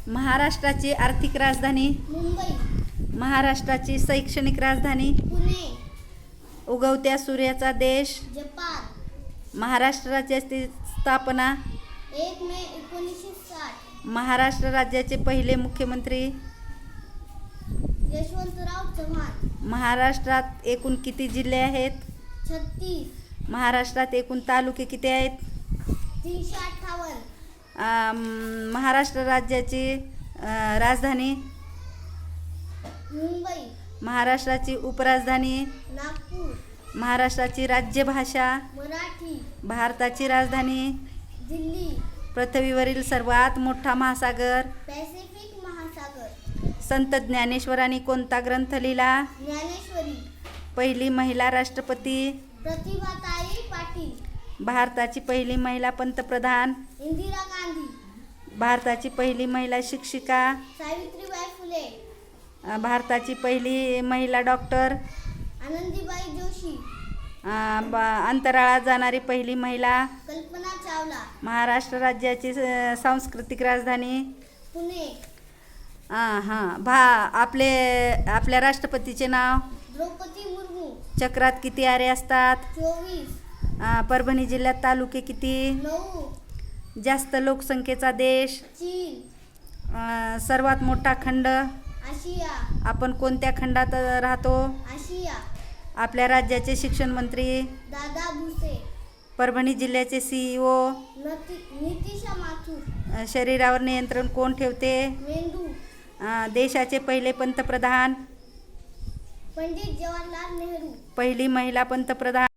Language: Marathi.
महाराष्ट्राची आर्थिक राजधानी मुंबई. महाराष्ट्राची शैक्षणिक राजधानी पुणे. उगवत्या सूर्याचा देश जपान. महाराष्ट्र राज्याची स्थापना 1 मे 1960. महाराष्ट्र राज्याचे पहिले मुख्यमंत्री यशवंतराव चव्हाण. महाराष्ट्रात एकूण किती जिल्हे आहेत? 36. महाराष्ट्रात एकूण तालुके किती आहेत? 358. महाराष्ट्र राज्याची राजधानी मुंबई. महाराष्ट्राची उपराजधानी नागपूर. महाराष्ट्राची राज्यभाषा मराठी. भारताची राजधानी दिल्ली. पृथ्वीवरील सर्वात मोठा महासागर पॅसिफिक महासागर. संत ज्ञानेश्वरांनी कोणता ग्रंथ लिहिला? ज्ञानेश्वरी. पहिली महिला राष्ट्रपती प्रतिभाताई पाटील. भारताची पहिली महिला पंतप्रधान इंदिरा गांधी. भारताची पहिली महिला शिक्षिका सावित्रीबाई फुले. भारताची पहिली महिला डॉक्टर आनंदीबाई जोशी. अंतराळात जाणारी पहिली महिला कल्पना चावला. महाराष्ट्र राज्याची सांस्कृतिक राजधानी पुणे. आपल्या राष्ट्रपतीचे नाव? द्रौपदी मुर्मू. चक्रात किती आरे असतात? 24. परभणी जिल्ह्यात तालुके किती? 9. जास्त लोकसंख्येचा देश? चीन. सर्वात मोठा खंड? आशिया. आपण कोणत्या खंडात राहतो? आशिया. आपल्या राज्याचे शिक्षण मंत्री? दादा भुसे. परभणी जिल्ह्याचे CEO? नितीशा माथुर. शरीरावर नियंत्रण कोण ठेवते? मेंदू. देशाचे पहिले पंतप्रधान? पंडित जवाहरलाल नेहरू. पहिली महिला पंतप्रधान?